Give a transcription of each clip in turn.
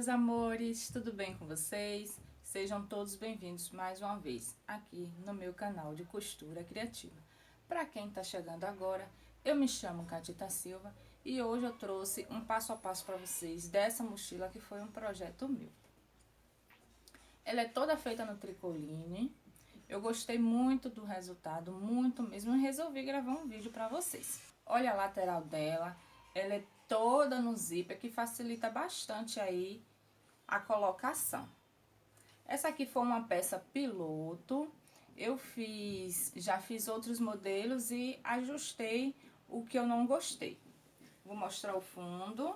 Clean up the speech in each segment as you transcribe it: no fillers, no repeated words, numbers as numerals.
meus amores, tudo bem com vocês? Sejam todos bem-vindos mais uma vez aqui no meu canal de costura criativa. Para quem está chegando agora, eu me chamo Catita Silva e hoje eu trouxe um passo a passo para vocês dessa mochila que foi um projeto meu. Ela é toda feita no tricoline. Eu gostei muito do resultado, muito mesmo, e resolvi gravar um vídeo para vocês. Olha a lateral dela, ela é toda no zíper, que facilita bastante aí a colocação. Essa aqui foi uma peça piloto, já fiz outros modelos e ajustei o que eu não gostei. Vou mostrar o fundo.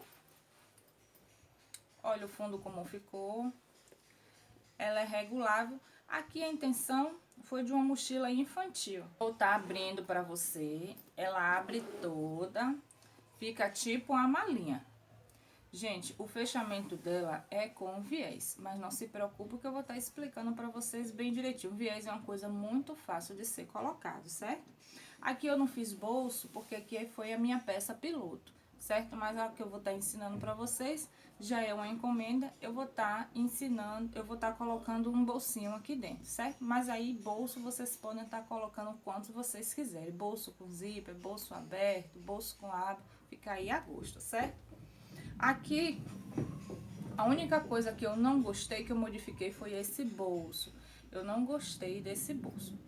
Olha o fundo como ficou. Ela é regulável. Aqui a intenção foi de uma mochila infantil. Vou estar abrindo para você. Ela abre toda, fica tipo uma malinha. Gente, o fechamento dela é com viés, mas não se preocupe que eu vou estar explicando para vocês bem direitinho. O viés é uma coisa muito fácil de ser colocado, certo? Aqui eu não fiz bolso, porque aqui foi a minha peça piloto, certo? Mas a que eu vou estar ensinando para vocês já é uma encomenda, eu vou estar ensinando, eu vou estar colocando um bolsinho aqui dentro, certo? Mas aí, bolso, vocês podem estar colocando quantos vocês quiserem. Bolso com zíper, bolso aberto, bolso com aba, fica aí a gosto, certo? Aqui, a única coisa que eu não gostei, que eu modifiquei, foi esse bolso. Eu não gostei desse bolso.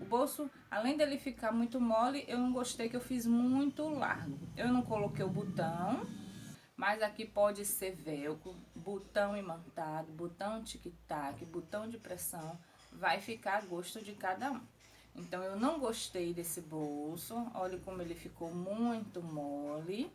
O bolso, além dele ficar muito mole, eu não gostei que eu fiz muito largo. Eu não coloquei o botão, mas aqui pode ser velcro, botão imantado, botão tic-tac, botão de pressão. Vai ficar a gosto de cada um. Então, eu não gostei desse bolso. Olha como ele ficou muito mole.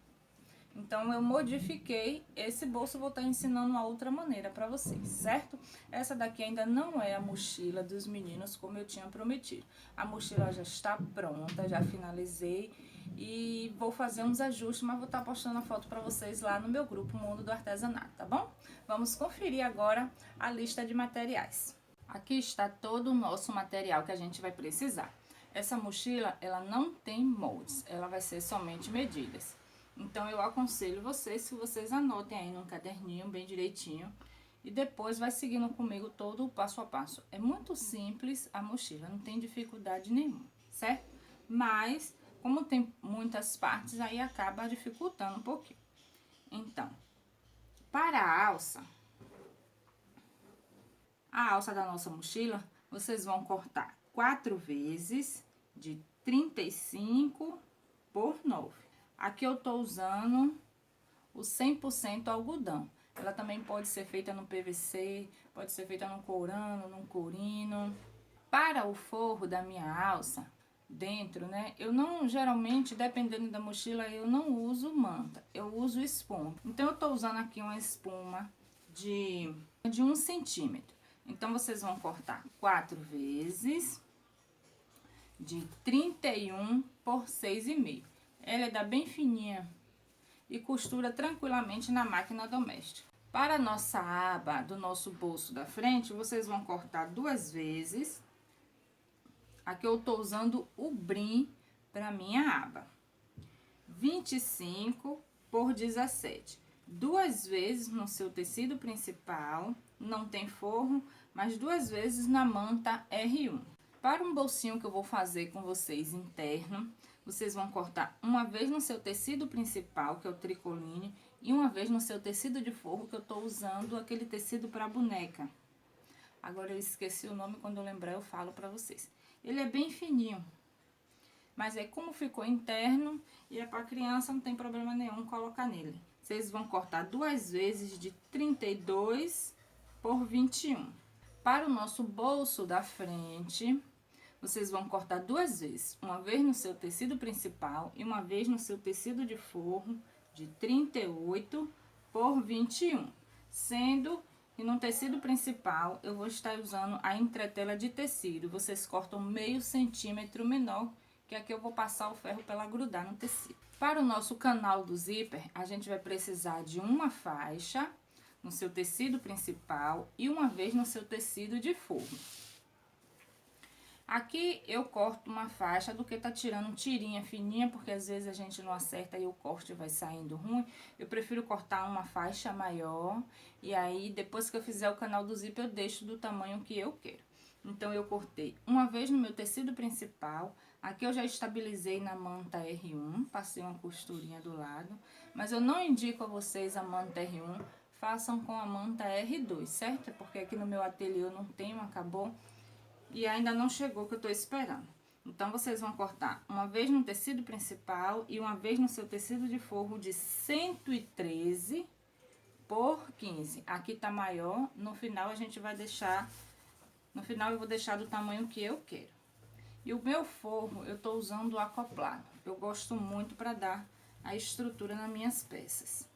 Então, eu modifiquei esse bolso, vou estar ensinando uma outra maneira para vocês, certo? Essa daqui ainda não é a mochila dos meninos, como eu tinha prometido. A mochila já está pronta, já finalizei e vou fazer uns ajustes, mas vou estar postando a foto para vocês lá no meu grupo Mundo do Artesanato, tá bom? Vamos conferir agora a lista de materiais. Aqui está todo o nosso material que a gente vai precisar. Essa mochila, ela não tem moldes, ela vai ser somente medidas. Então, eu aconselho vocês que vocês anotem aí num caderninho bem direitinho. E depois vai seguindo comigo todo o passo a passo. É muito simples a mochila, não tem dificuldade nenhuma, certo? Mas, como tem muitas partes, aí acaba dificultando um pouquinho. Então, para a alça da nossa mochila, vocês vão cortar 4 vezes de 35 por 9. Aqui eu tô usando o 100% algodão. Ela também pode ser feita no PVC, pode ser feita no courano, no corino. Para o forro da minha alça, dentro, né, eu não, geralmente, dependendo da mochila, eu não uso manta, eu uso espuma. Então, eu tô usando aqui uma espuma de 1 centímetro. Então, vocês vão cortar 4 vezes de 31 por 6,5. Ela é da bem fininha e costura tranquilamente na máquina doméstica. Para a nossa aba do nosso bolso da frente, vocês vão cortar 2 vezes. Aqui eu tô usando o brim para minha aba. 25 por 17. 2 vezes no seu tecido principal, não tem forro, mas 2 vezes na manta R1. Para um bolsinho que eu vou fazer com vocês interno, vocês vão cortar uma vez no seu tecido principal, que é o tricoline, e uma vez no seu tecido de forro, que eu tô usando aquele tecido para boneca. Agora eu esqueci o nome, quando eu lembrar eu falo para vocês. Ele é bem fininho, mas aí como ficou interno e é para criança, não tem problema nenhum colocar nele. Vocês vão cortar 2 vezes de 32 por 21. Para o nosso bolso da frente, vocês vão cortar 2 vezes, uma vez no seu tecido principal e uma vez no seu tecido de forro, de 38 por 21, sendo que no tecido principal eu vou estar usando a entretela de tecido. Vocês cortam meio centímetro menor, que aqui eu vou passar o ferro para ela grudar no tecido. Para o nosso canal do zíper, a gente vai precisar de uma faixa no seu tecido principal e uma vez no seu tecido de forro. Aqui eu corto uma faixa do que tá tirando tirinha fininha, porque às vezes a gente não acerta e o corte vai saindo ruim. Eu prefiro cortar uma faixa maior e aí depois que eu fizer o canal do zíper eu deixo do tamanho que eu quero. Então eu cortei uma vez no meu tecido principal. Aqui eu já estabilizei na manta R1, passei uma costurinha do lado, mas eu não indico a vocês a manta R1, façam com a manta R2, certo? Porque aqui no meu ateliê eu não tenho, acabou e ainda não chegou, que eu tô esperando. Então, vocês vão cortar uma vez no tecido principal e uma vez no seu tecido de forro de 113 por 15. Aqui tá maior, no final a gente vai deixar, no final eu vou deixar do tamanho que eu quero. E o meu forro, eu tô usando o acoplado. Eu gosto muito para dar a estrutura nas minhas peças.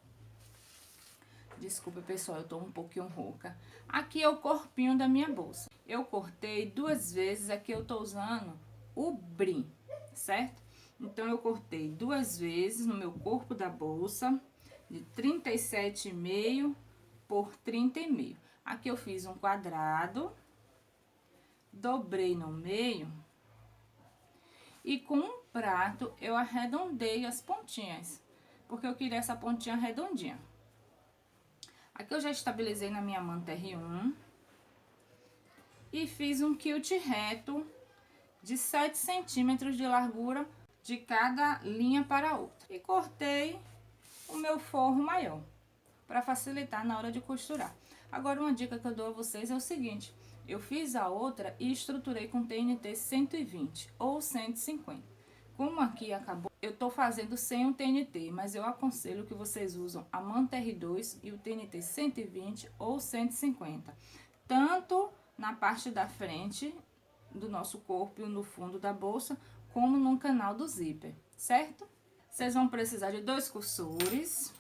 Desculpa, pessoal, eu tô um pouquinho rouca. Aqui é o corpinho da minha bolsa. Eu cortei 2 vezes, aqui eu tô usando o brim, certo? Então, eu cortei 2 vezes no meu corpo da bolsa, de 37,5 por 30,5. Aqui eu fiz um quadrado, dobrei no meio e com um prato eu arredondei as pontinhas, porque eu queria essa pontinha redondinha. Aqui eu já estabilizei na minha manta R1 e fiz um quilt reto de 7 centímetros de largura de cada linha para a outra. E cortei o meu forro maior, para facilitar na hora de costurar. Agora, uma dica que eu dou a vocês é o seguinte: eu fiz a outra e estruturei com TNT 120 ou 150. Como aqui acabou, eu tô fazendo sem o TNT, mas eu aconselho que vocês usam a manta R2 e o TNT 120 ou 150. Tanto na parte da frente do nosso corpo e no fundo da bolsa, como no canal do zíper, certo? Vocês vão precisar de 2 cursores.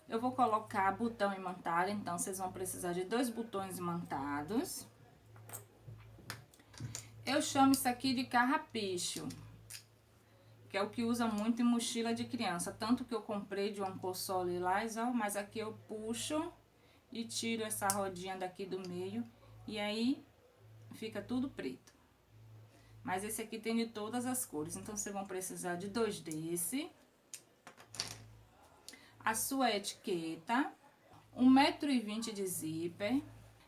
Eu vou colocar botão imantado, então vocês vão precisar de 2 botões imantados. Eu chamo isso aqui de carrapicho, que é o que usa muito em mochila de criança. Tanto que eu comprei de uma cor só lilás, ó, mas aqui eu puxo e tiro essa rodinha daqui do meio e aí fica tudo preto. Mas esse aqui tem de todas as cores, então vocês vão precisar de 2 desse. A sua etiqueta, 1,20 m de zíper.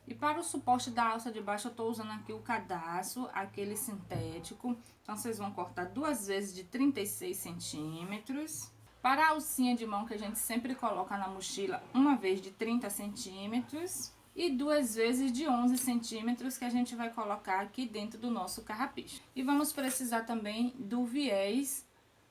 E para o suporte da alça de baixo, eu tô usando aqui o cadastro, aquele sintético. Então, vocês vão cortar 2 vezes de 36 centímetros. Para a alcinha de mão, que a gente sempre coloca na mochila, uma vez de 30 centímetros. E 2 vezes de 11 centímetros, que a gente vai colocar aqui dentro do nosso carrapicho. E vamos precisar também do viés,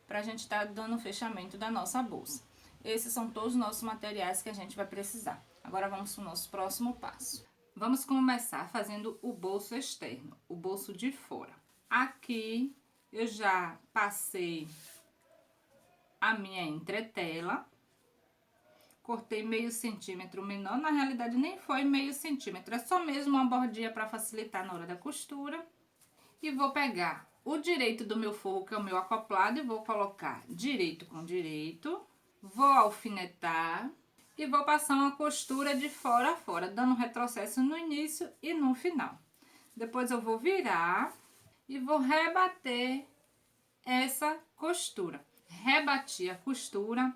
para a gente estar dando o fechamento da nossa bolsa. Esses são todos os nossos materiais que a gente vai precisar. Agora, vamos para o nosso próximo passo. Vamos começar fazendo o bolso externo, o bolso de fora. Aqui, eu já passei a minha entretela. Cortei meio centímetro menor, na realidade nem foi meio centímetro, é só mesmo uma bordinha para facilitar na hora da costura. E vou pegar o direito do meu forro, que é o meu acoplado, e vou colocar direito com direito. Vou alfinetar e vou passar uma costura de fora a fora, dando um retrocesso no início e no final. Depois eu vou virar e vou rebater essa costura. Rebati a costura,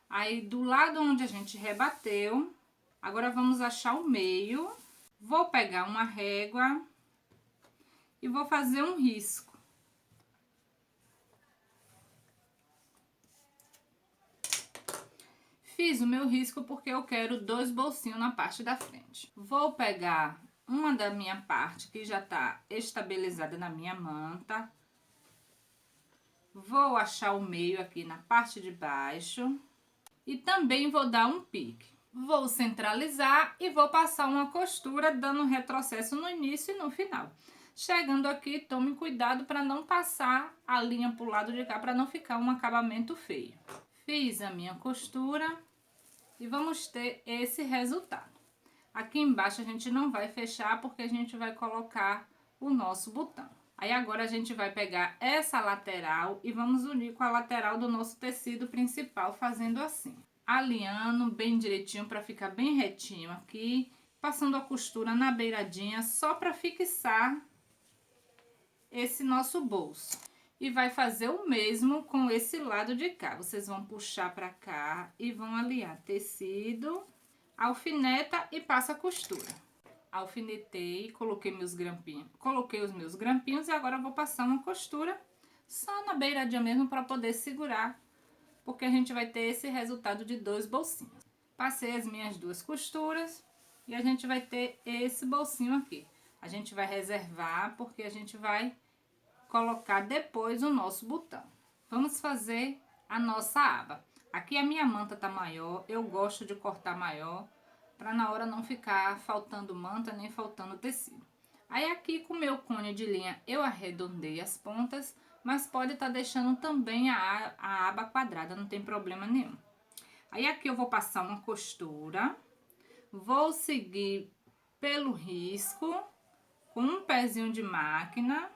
aí do lado onde a gente rebateu, agora vamos achar o meio. Vou pegar uma régua e vou fazer um risco. Fiz o meu risco porque eu quero 2 bolsinhos na parte da frente. Vou pegar uma da minha parte que já tá estabilizada na minha manta. Vou achar o meio aqui na parte de baixo. E também vou dar um pique. Vou centralizar e vou passar uma costura dando um retrocesso no início e no final. Chegando aqui, tome cuidado para não passar a linha pro lado de cá, para não ficar um acabamento feio. Fiz a minha costura e vamos ter esse resultado. Aqui embaixo a gente não vai fechar porque a gente vai colocar o nosso botão. Aí agora a gente vai pegar essa lateral e vamos unir com a lateral do nosso tecido principal, fazendo assim. Alinhando bem direitinho para ficar bem retinho aqui, passando a costura na beiradinha só para fixar esse nosso bolso. E vai fazer o mesmo com esse lado de cá. Vocês vão puxar pra cá e vão alinhar tecido, alfineta e passa a costura. Alfinetei, coloquei os meus grampinhos e agora eu vou passar uma costura só na beiradinha mesmo para poder segurar, porque a gente vai ter esse resultado de 2 bolsinhos. Passei as minhas 2 costuras e a gente vai ter esse bolsinho aqui. A gente vai reservar porque a gente vai colocar depois o nosso botão. Vamos fazer a nossa aba. Aqui a minha manta tá maior, eu gosto de cortar maior, para na hora não ficar faltando manta nem faltando tecido. Aí aqui com o meu cone de linha eu arredondei as pontas, mas pode estar deixando também a aba quadrada, não tem problema nenhum. Aí aqui eu vou passar uma costura, vou seguir pelo risco, com um pezinho de máquina,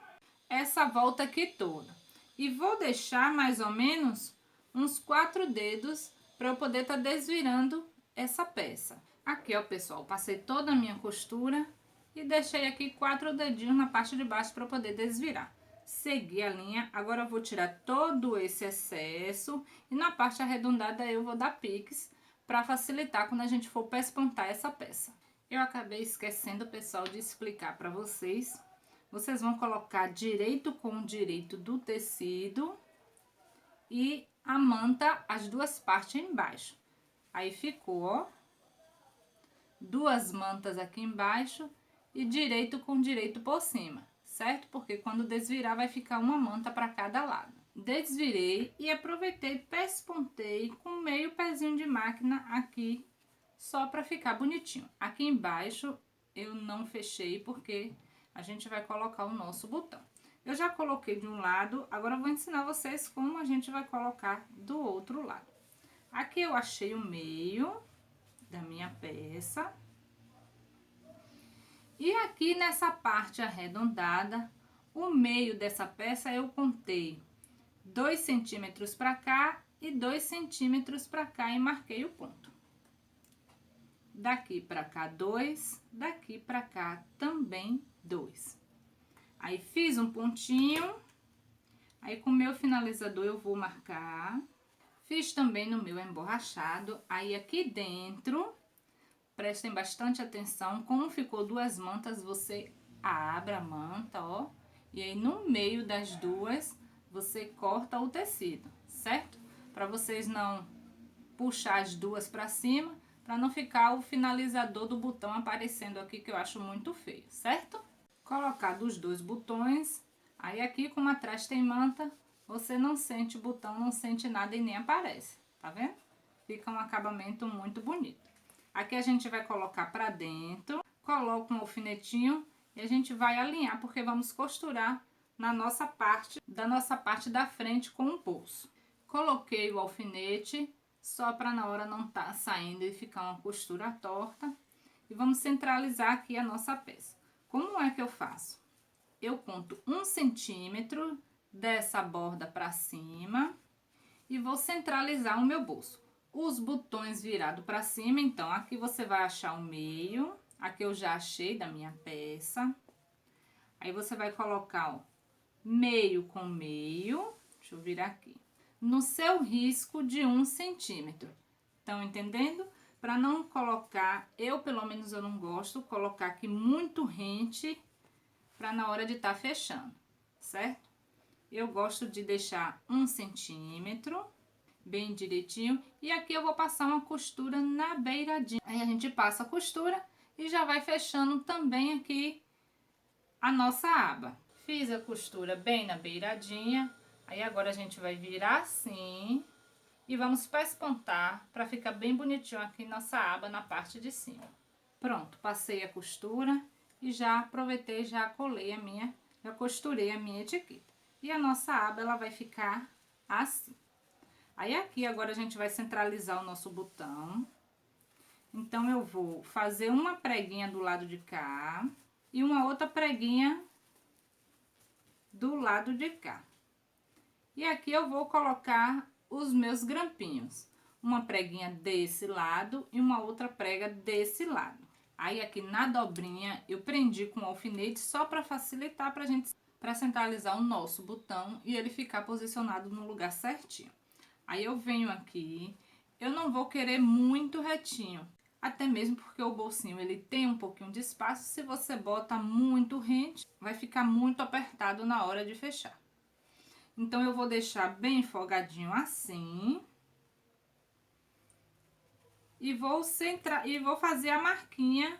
essa volta aqui toda. E vou deixar mais ou menos uns 4 dedos para eu poder estar desvirando essa peça. Aqui, ó, pessoal, passei toda a minha costura e deixei aqui 4 dedinhos na parte de baixo para poder desvirar. Segui a linha, agora eu vou tirar todo esse excesso e na parte arredondada eu vou dar piques para facilitar quando a gente for pespontar essa peça. Eu acabei esquecendo, pessoal, de explicar para vocês. Vocês vão colocar direito com direito do tecido e a manta, as 2 partes embaixo. Aí ficou, ó, 2 mantas aqui embaixo e direito com direito por cima, certo? Porque quando desvirar vai ficar uma manta para cada lado. Desvirei e aproveitei, pespontei com meio pezinho de máquina aqui, só para ficar bonitinho. Aqui embaixo eu não fechei porque a gente vai colocar o nosso botão. Eu já coloquei de um lado, agora eu vou ensinar vocês como a gente vai colocar do outro lado. Aqui eu achei o meio da minha peça. E aqui nessa parte arredondada, o meio dessa peça eu contei 2 centímetros para cá e 2 centímetros para cá e marquei o ponto. Daqui para cá 2, daqui para cá também 2. Aí fiz um pontinho, aí com o meu finalizador eu vou marcar. Fiz também no meu emborrachado, aí aqui dentro, prestem bastante atenção, como ficou 2 mantas, você abre a manta, ó. E aí no meio das 2, você corta o tecido, certo? Para vocês não puxar as 2 para cima, para não ficar o finalizador do botão aparecendo aqui, que eu acho muito feio, certo? Colocar dos 2 botões, aí aqui como atrás tem manta, você não sente o botão, não sente nada e nem aparece, tá vendo? Fica um acabamento muito bonito. Aqui a gente vai colocar pra dentro, coloca um alfinetinho e a gente vai alinhar, porque vamos costurar na nossa parte, da frente com o bolso. Coloquei o alfinete, só para na hora não tá saindo e ficar uma costura torta. E vamos centralizar aqui a nossa peça. Como é que eu faço? Eu conto 1 centímetro dessa borda para cima e vou centralizar o meu bolso. Os botões virados para cima, então aqui você vai achar o meio, aqui eu já achei da minha peça. Aí você vai colocar, ó, meio com meio, deixa eu virar aqui, no seu risco de 1 centímetro. Estão entendendo? Para não colocar, pelo menos eu não gosto, colocar aqui muito rente para na hora de estar fechando, certo? Eu gosto de deixar 1 centímetro, bem direitinho. E aqui eu vou passar uma costura na beiradinha. Aí a gente passa a costura e já vai fechando também aqui a nossa aba. Fiz a costura bem na beiradinha. Aí agora a gente vai virar assim e vamos pespontar para ficar bem bonitinho aqui nossa aba na parte de cima. Pronto, passei a costura e já aproveitei, já colei já costurei a minha etiqueta. E a nossa aba, ela vai ficar assim. Aí aqui agora a gente vai centralizar o nosso botão. Então eu vou fazer uma preguinha do lado de cá e uma outra preguinha do lado de cá. E aqui eu vou colocar os meus grampinhos. Uma preguinha desse lado e uma outra prega desse lado. Aí aqui na dobrinha eu prendi com alfinete só para facilitar pra gente para centralizar o nosso botão e ele ficar posicionado no lugar certinho. Aí eu venho aqui, eu não vou querer muito retinho, até mesmo porque o bolsinho ele tem um pouquinho de espaço. Se você bota muito rente, vai ficar muito apertado na hora de fechar. Então eu vou deixar bem folgadinho assim. E vou fazer a marquinha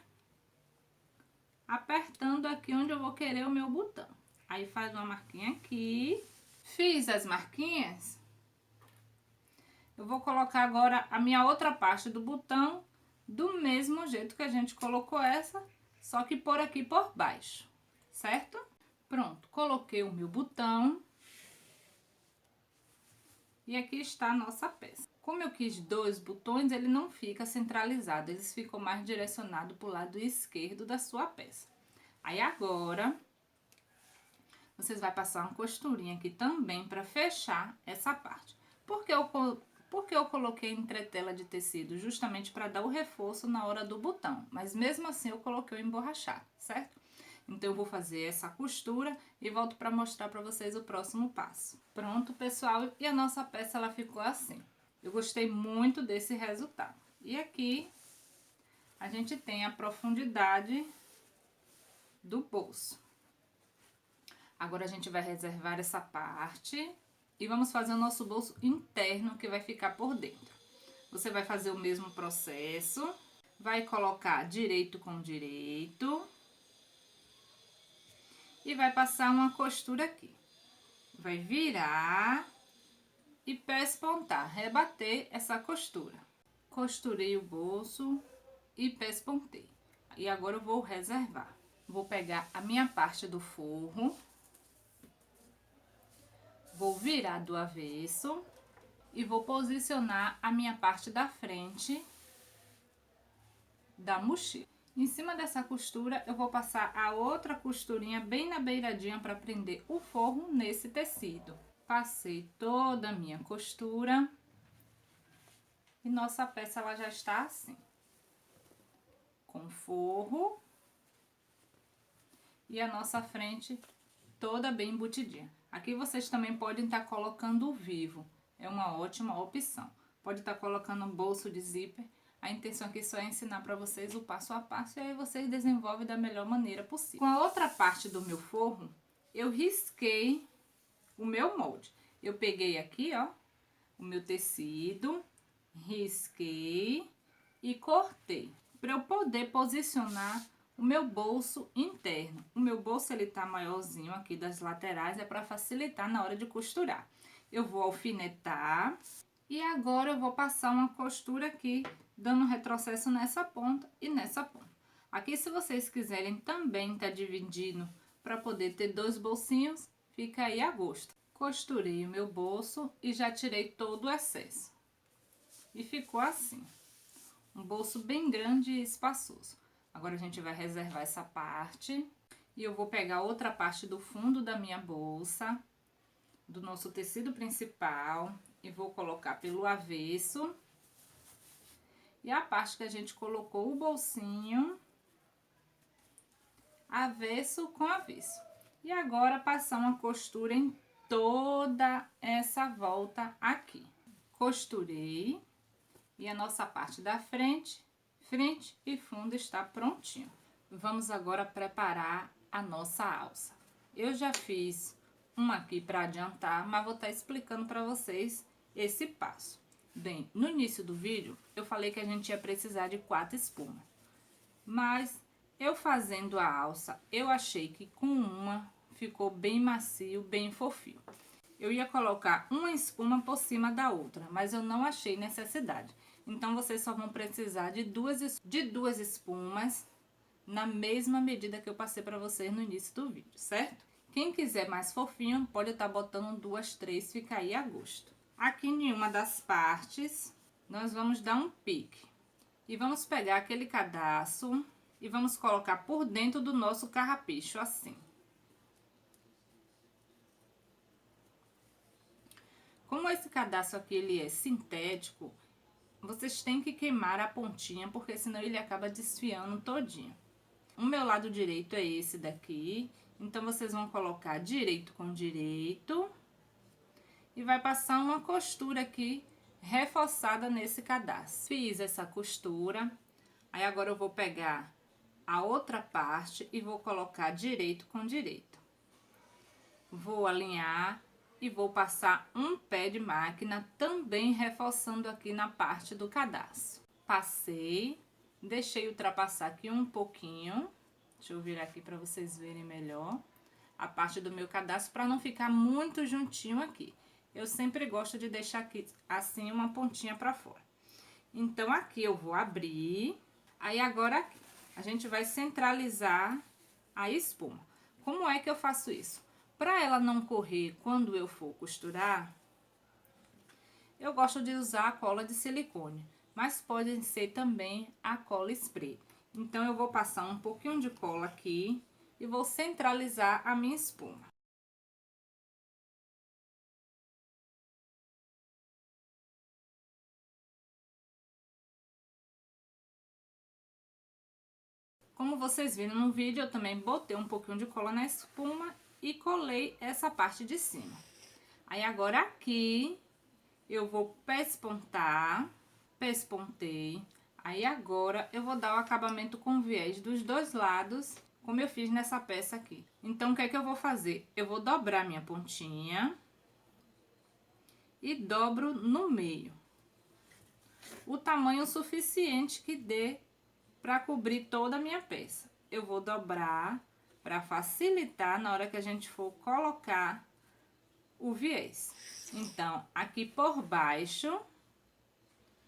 apertando aqui onde eu vou querer o meu botão. Aí faz uma marquinha aqui. Fiz as marquinhas. Eu vou colocar agora a minha outra parte do botão do mesmo jeito que a gente colocou essa, só que por aqui por baixo, certo? Pronto, coloquei o meu botão. E aqui está a nossa peça. Como eu quis 2 botões, ele não fica centralizado, eles ficam mais direcionados para o lado esquerdo da sua peça. Aí agora, vocês vão passar uma costurinha aqui também para fechar essa parte. Por que eu coloquei entretela de tecido? Justamente para dar o reforço na hora do botão, mas mesmo assim eu coloquei o emborrachado, certo? Então, eu vou fazer essa costura e volto para mostrar para vocês o próximo passo. Pronto, pessoal, e a nossa peça ela ficou assim. Eu gostei muito desse resultado. E aqui, a gente tem a profundidade do bolso. Agora, a gente vai reservar essa parte e vamos fazer o nosso bolso interno, que vai ficar por dentro. Você vai fazer o mesmo processo, vai colocar direito com direito. E vai passar uma costura aqui. Vai virar e pespontar, rebater essa costura. Costurei o bolso e pespontei. E agora eu vou reservar. Vou pegar a minha parte do forro. Vou virar do avesso. E vou posicionar a minha parte da frente da mochila. Em cima dessa costura, eu vou passar a outra costurinha bem na beiradinha para prender o forro nesse tecido. Passei toda a minha costura e nossa peça ela já está assim, com forro e a nossa frente toda bem embutidinha. Aqui vocês também podem estar colocando o vivo, é uma ótima opção. Pode estar colocando um bolso de zíper. A intenção aqui só é ensinar para vocês o passo a passo e aí vocês desenvolvem da melhor maneira possível. Com a outra parte do meu forro, eu risquei o meu molde. Eu peguei aqui, ó, o meu tecido, risquei e cortei, para eu poder posicionar o meu bolso interno. O meu bolso, ele tá maiorzinho aqui das laterais, é para facilitar na hora de costurar. Eu vou alfinetar e agora eu vou passar uma costura aqui, dando um retrocesso nessa ponta e nessa ponta. Aqui, se vocês quiserem também tá dividindo para poder ter 2 bolsinhos, fica aí a gosto. Costurei o meu bolso e já tirei todo o excesso. E ficou assim, um bolso bem grande e espaçoso. Agora, a gente vai reservar essa parte e eu vou pegar outra parte do fundo da minha bolsa, do nosso tecido principal, e vou colocar pelo avesso. E a parte que a gente colocou o bolsinho, avesso com avesso. E agora, passar uma costura em toda essa volta aqui. Costurei e a nossa parte da frente e fundo está prontinho. Vamos agora preparar a nossa alça. Eu já fiz uma aqui para adiantar, mas vou estar explicando para vocês esse passo. Bem, no início do vídeo, eu falei que a gente ia precisar de 4 espumas. Mas eu fazendo a alça, eu achei que com uma ficou bem macio, bem fofinho. Eu ia colocar uma espuma por cima da outra, mas eu não achei necessidade. Então, vocês só vão precisar de duas espumas na mesma medida que eu passei para vocês no início do vídeo, certo? Quem quiser mais fofinho, pode estar botando 2, 3, fica aí a gosto. Aqui em uma das partes, nós vamos dar um pique. E vamos pegar aquele cadastro e vamos colocar por dentro do nosso carrapicho, assim. Como esse cadastro aqui, ele é sintético, vocês têm que queimar a pontinha, porque senão ele acaba desfiando todinho. O meu lado direito é esse daqui, Então, vocês vão colocar direito com direito e vai passar uma costura aqui reforçada nesse cadastro. Fiz essa costura, aí agora eu vou pegar a outra parte e vou colocar direito com direito. Vou alinhar e vou passar um pé de máquina também reforçando aqui na parte do cadastro. Passei, deixei ultrapassar aqui um pouquinho. Deixa eu virar aqui para vocês verem melhor a parte do meu cadastro, para não ficar muito juntinho aqui. Eu sempre gosto de deixar aqui, assim, uma pontinha para fora. Então, aqui eu vou abrir. Aí, agora, a gente vai centralizar a espuma. Como é que eu faço isso? Para ela não correr quando eu for costurar, eu gosto de usar a cola de silicone, mas pode ser também a cola spray. Então, eu vou passar um pouquinho de cola aqui e vou centralizar a minha espuma. Como vocês viram no vídeo, eu também botei um pouquinho de cola na espuma e colei essa parte de cima. Aí, agora aqui, eu vou pespontar, pespontei. Aí, agora, eu vou dar o acabamento com viés dos dois lados, como eu fiz nessa peça aqui. Então, o que é que eu vou fazer? Eu vou dobrar minha pontinha e dobro no meio. O tamanho suficiente que dê para cobrir toda a minha peça. Eu vou dobrar para facilitar na hora que a gente for colocar o viés. Então, aqui por baixo,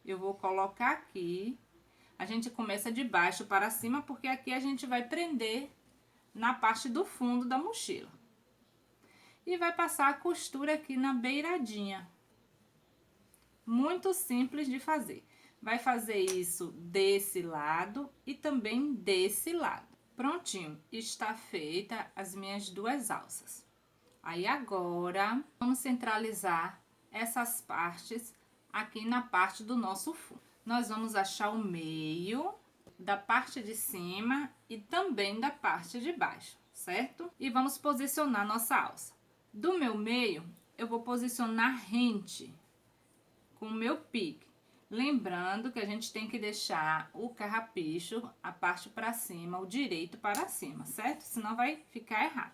eu vou colocar aqui. A gente começa de baixo para cima, porque aqui a gente vai prender na parte do fundo da mochila. E vai passar a costura aqui na beiradinha. Muito simples de fazer. Vai fazer isso desse lado e também desse lado. Prontinho, está feita as minhas duas alças. Aí, agora, vamos centralizar essas partes aqui na parte do nosso fundo. Nós vamos achar o meio da parte de cima e também da parte de baixo, certo? E vamos posicionar nossa alça. Do meu meio, eu vou posicionar rente com o meu pique. Lembrando que a gente tem que deixar o carrapicho, a parte para cima, o direito para cima, certo? Senão vai ficar errado.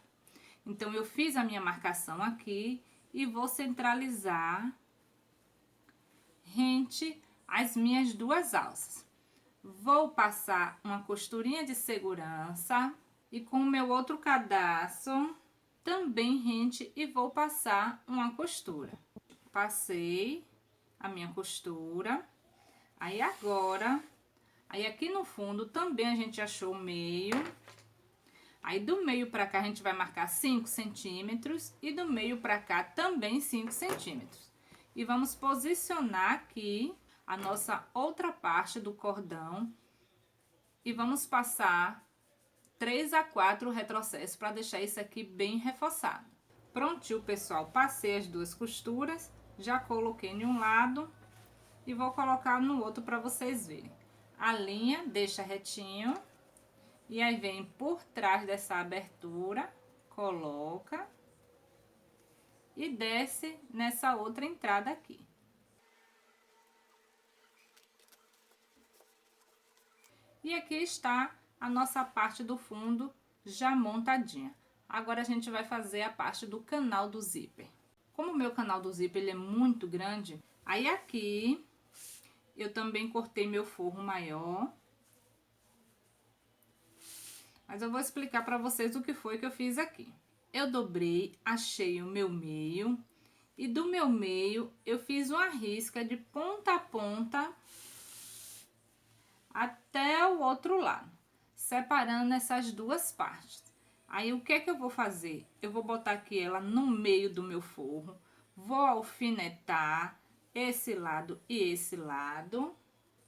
Então, eu fiz a minha marcação aqui e vou centralizar rente as minhas duas alças. Vou passar uma costurinha de segurança e com o meu outro cadastro também rente e vou passar uma costura. Passei a minha costura. Aí, agora, aí aqui no fundo também a gente achou o meio. Aí, do meio pra cá, a gente vai marcar 5 centímetros e do meio pra cá também 5 centímetros. E vamos posicionar aqui a nossa outra parte do cordão e vamos passar 3 a 4 retrocessos para deixar isso aqui bem reforçado. Prontinho, pessoal, passei as duas costuras, já coloquei em um lado e vou colocar no outro para vocês verem. A linha deixa retinho. E aí, vem por trás dessa abertura, coloca e desce nessa outra entrada aqui. E aqui está a nossa parte do fundo já montadinha. Agora, a gente vai fazer a parte do canal do zíper. Como o meu canal do zíper ele é muito grande, aí aqui eu também cortei meu forro maior. Mas eu vou explicar para vocês o que foi que eu fiz aqui. Eu dobrei, achei o meu meio. E do meu meio, eu fiz uma risca de ponta a ponta até o outro lado. Separando essas duas partes. Aí, o que é que eu vou fazer? Eu vou botar aqui ela no meio do meu forro. Vou alfinetar esse lado e esse lado.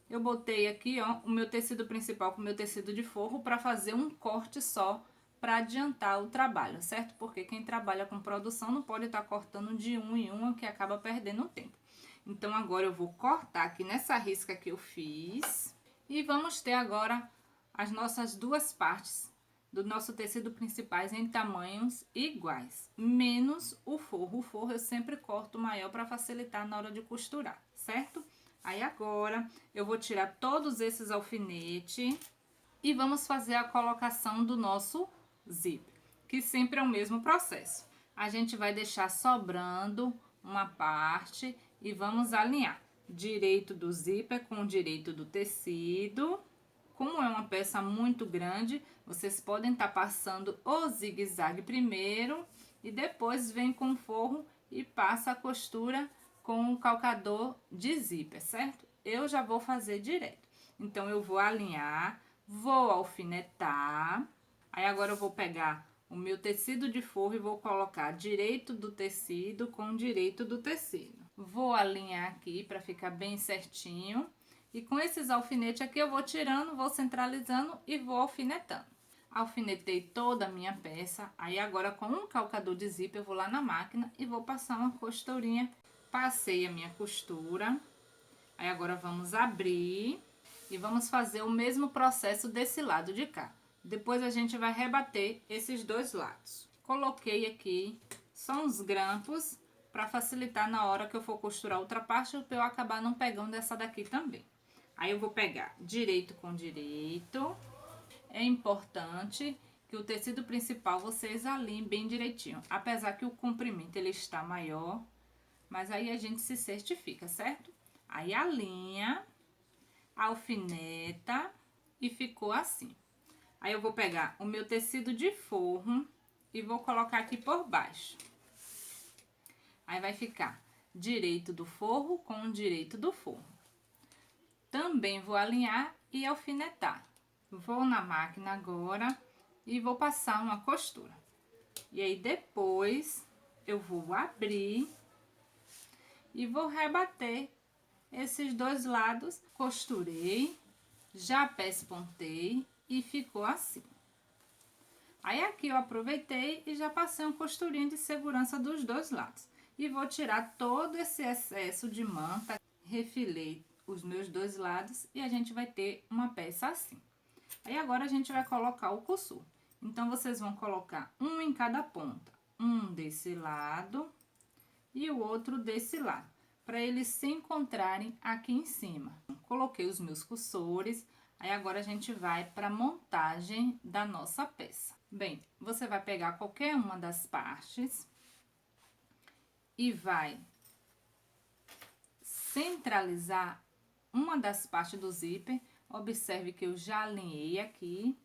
Eu botei aqui, ó, o meu tecido principal com o meu tecido de forro para fazer um corte só para adiantar o trabalho, certo? Porque quem trabalha com produção não pode estar cortando de um em um, que acaba perdendo tempo. Então, agora eu vou cortar aqui nessa risca que eu fiz. E vamos ter agora as nossas duas partes do nosso tecido principais em tamanhos iguais, menos o forro. O forro eu sempre corto maior para facilitar na hora de costurar, certo? Aí agora eu vou tirar todos esses alfinetes e vamos fazer a colocação do nosso zíper, que sempre é o mesmo processo. A gente vai deixar sobrando uma parte e vamos alinhar direito do zíper com o direito do tecido. Como é uma peça muito grande, vocês podem estar passando o zigue-zague primeiro e depois vem com o forro e passa a costura com o calcador de zíper, certo? Eu já vou fazer direto. Então, eu vou alinhar, vou alfinetar. Aí, agora eu vou pegar o meu tecido de forro e vou colocar direito do tecido com direito do tecido. Vou alinhar aqui para ficar bem certinho. E com esses alfinetes aqui eu vou tirando, vou centralizando e vou alfinetando. Alfinetei toda a minha peça. Aí agora com um calcador de zíper eu vou lá na máquina e vou passar uma costurinha. Passei a minha costura. Aí agora vamos abrir e vamos fazer o mesmo processo desse lado de cá. Depois a gente vai rebater esses dois lados. Coloquei aqui só uns grampos para facilitar na hora que eu for costurar outra parte, para eu acabar não pegando essa daqui também. Aí eu vou pegar direito com direito. É importante que o tecido principal vocês alinhem bem direitinho. Apesar que o comprimento ele está maior, mas aí a gente se certifica, certo? Aí alinha, alfineta e ficou assim. Aí eu vou pegar o meu tecido de forro e vou colocar aqui por baixo. Aí vai ficar direito do forro com o direito do forro. Também vou alinhar e alfinetar. Vou na máquina agora e vou passar uma costura. E aí depois eu vou abrir e vou rebater esses dois lados. Costurei, já pespontei e ficou assim. Aí aqui eu aproveitei e já passei uma costurinha de segurança dos dois lados. E vou tirar todo esse excesso de manta, refilei os meus dois lados e a gente vai ter uma peça assim. Aí agora a gente vai colocar o cursor. Então, vocês vão colocar um em cada ponta. Um desse lado e o outro desse lado, para eles se encontrarem aqui em cima. Coloquei os meus cursores, aí agora a gente vai para a montagem da nossa peça. Bem, você vai pegar qualquer uma das partes e vai centralizar uma das partes do zíper. Observe que eu já alinhei aqui.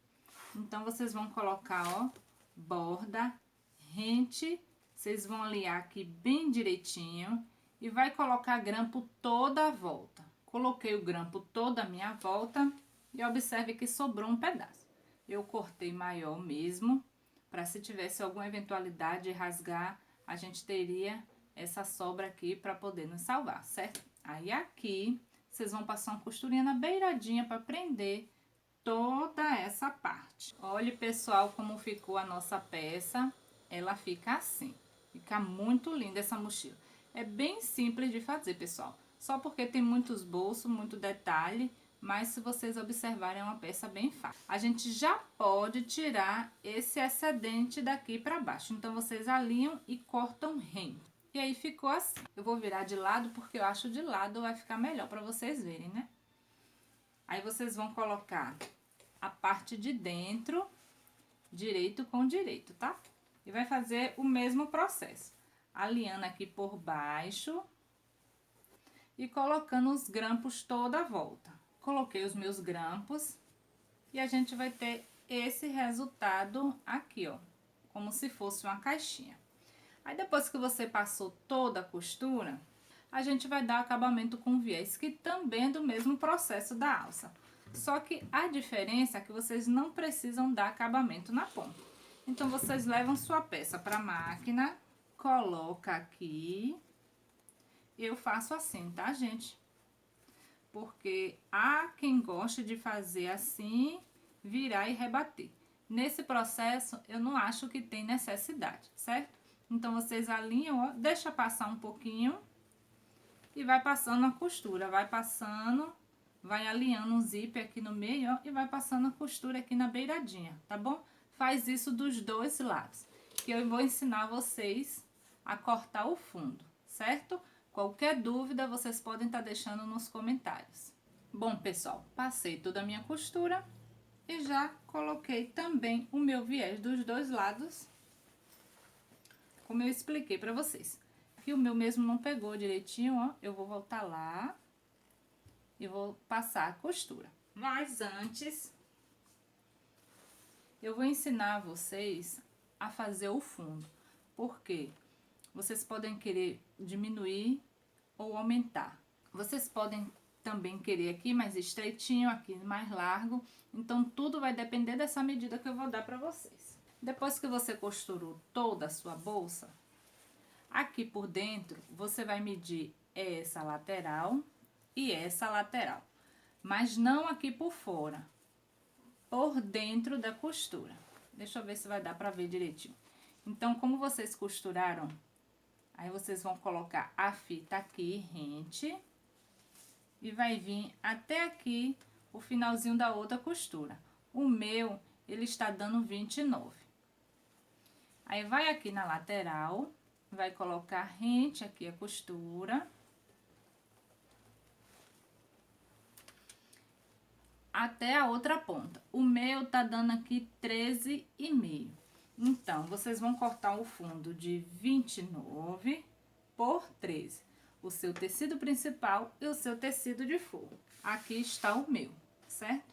Então, vocês vão colocar, ó, borda, rente, vocês vão alinhar aqui bem direitinho e vai colocar grampo toda a volta. Coloquei o grampo toda a minha volta e observe que sobrou um pedaço. Eu cortei maior mesmo, para se tivesse alguma eventualidade de rasgar, a gente teria essa sobra aqui para poder nos salvar, certo? Aí aqui, vocês vão passar uma costurinha na beiradinha para prender toda essa parte. Olha, pessoal, como ficou a nossa peça. Ela fica assim. Fica muito linda essa mochila. É bem simples de fazer, pessoal. Só porque tem muitos bolsos, muito detalhe. Mas se vocês observarem, é uma peça bem fácil. A gente já pode tirar esse excedente daqui para baixo. Então, vocês alinham e cortam rente. E aí, ficou assim. Eu vou virar de lado, porque eu acho de lado vai ficar melhor para vocês verem, né? Aí, vocês vão colocar a parte de dentro, direito com direito, tá? E vai fazer o mesmo processo. Alinhando aqui por baixo e colocando os grampos toda a volta. Coloquei os meus grampos e a gente vai ter esse resultado aqui, ó. Como se fosse uma caixinha. Aí, depois que você passou toda a costura, a gente vai dar acabamento com viés, que também é do mesmo processo da alça. Só que a diferença é que vocês não precisam dar acabamento na ponta. Então, vocês levam sua peça para a máquina, coloca aqui. Eu faço assim, tá, gente? Porque há quem goste de fazer assim, virar e rebater. Nesse processo, eu não acho que tem necessidade, certo? Então, vocês alinham, ó, deixa passar um pouquinho e vai passando a costura, vai passando, vai alinhando o zíper aqui no meio, ó, e vai passando a costura aqui na beiradinha, tá bom? faz isso dos dois lados, que eu vou ensinar vocês a cortar o fundo, certo? Qualquer dúvida, vocês podem estar deixando nos comentários. Bom, pessoal, passei toda a minha costura e já coloquei também o meu viés dos dois lados, como eu expliquei para vocês. Aqui o meu mesmo não pegou direitinho, ó, eu vou voltar lá e vou passar a costura. Mas antes, eu vou ensinar vocês a fazer o fundo, porque vocês podem querer diminuir ou aumentar. Vocês podem também querer aqui mais estreitinho, aqui mais largo. Então, tudo vai depender dessa medida que eu vou dar para vocês. Depois que você costurou toda a sua bolsa, aqui por dentro, você vai medir essa lateral e essa lateral. Mas não aqui por fora, por dentro da costura. Deixa eu ver se vai dar para ver direitinho. Então, como vocês costuraram, aí vocês vão colocar a fita aqui, rente, e vai vir até aqui o finalzinho da outra costura. O meu, ele está dando 29. Aí, vai aqui na lateral, vai colocar rente aqui a costura. Até a outra ponta. O meu tá dando aqui 13,5. Então, vocês vão cortar o fundo de 29 por 13. O seu tecido principal e o seu tecido de forro. Aqui está o meu, certo?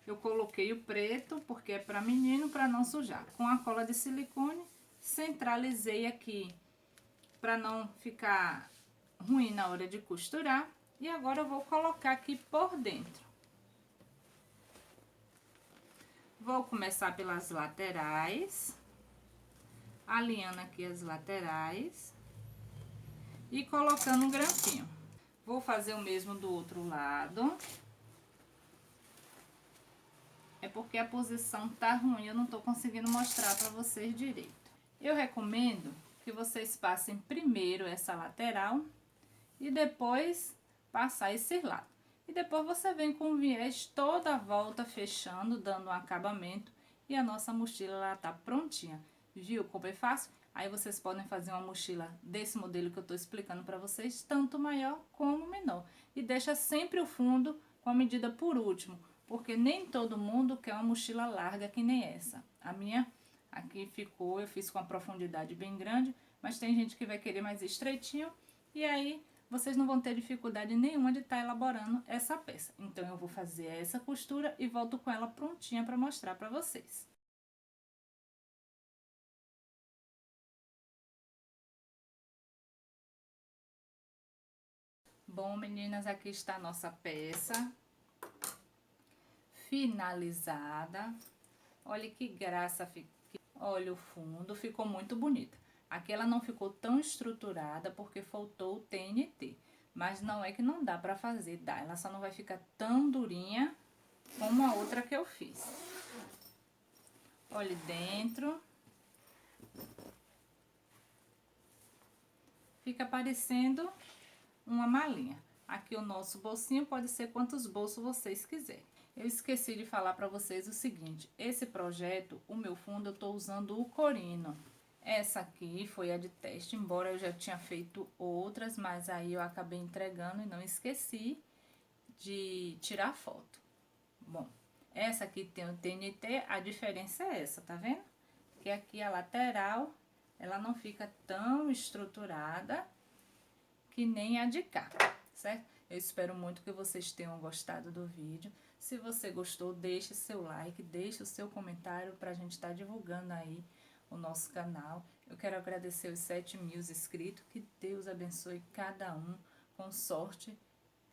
Eu coloquei o preto porque é para menino, para não sujar. Com a cola de silicone, centralizei aqui para não ficar ruim na hora de costurar. E agora eu vou colocar aqui por dentro. Vou começar pelas laterais, alinhando aqui as laterais e colocando um grampinho. Vou fazer o mesmo do outro lado. É porque a posição tá ruim, eu não tô conseguindo mostrar pra vocês direito. Eu recomendo que vocês passem primeiro essa lateral e depois passar esse lado. E depois você vem com o viés toda a volta fechando, dando um acabamento. E a nossa mochila, ela tá prontinha. Viu como é fácil? Aí vocês podem fazer uma mochila desse modelo que eu tô explicando pra vocês, tanto maior como menor. E deixa sempre o fundo com a medida por último, porque nem todo mundo quer uma mochila larga que nem essa. A minha aqui ficou, eu fiz com uma profundidade bem grande, mas tem gente que vai querer mais estreitinho. E aí, vocês não vão ter dificuldade nenhuma de estar elaborando essa peça. Então, eu vou fazer essa costura e volto com ela prontinha para mostrar para vocês. Bom, meninas, aqui está a nossa peça finalizada. Olha que graça, olha o fundo, ficou muito bonita. Aqui ela não ficou tão estruturada porque faltou o TNT. Mas não é que não dá pra fazer, dá. Ela só não vai ficar tão durinha como a outra que eu fiz. Olha dentro. Fica parecendo uma malinha. Aqui o nosso bolsinho pode ser quantos bolsos vocês quiserem. Eu esqueci de falar pra vocês o seguinte. Esse projeto, o meu fundo, eu tô usando o Corino. Essa aqui foi a de teste, embora eu já tinha feito outras, mas aí eu acabei entregando e não esqueci de tirar foto. Bom, essa aqui tem o TNT, a diferença é essa, tá vendo? Que aqui a lateral, ela não fica tão estruturada que nem a de cá, certo? Eu espero muito que vocês tenham gostado do vídeo. Se você gostou, deixe seu like, deixe o seu comentário pra gente estar divulgando aí o nosso canal. Eu quero agradecer os 7.000 inscritos, que Deus abençoe cada um com sorte,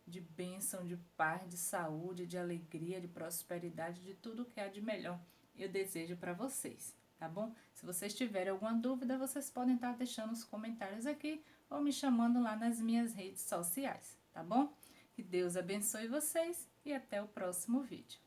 de bênção, de paz, de saúde, de alegria, de prosperidade, de tudo que há de melhor eu desejo para vocês, tá bom? Se vocês tiverem alguma dúvida, vocês podem estar deixando os comentários aqui ou me chamando lá nas minhas redes sociais, tá bom? Que Deus abençoe vocês e até o próximo vídeo.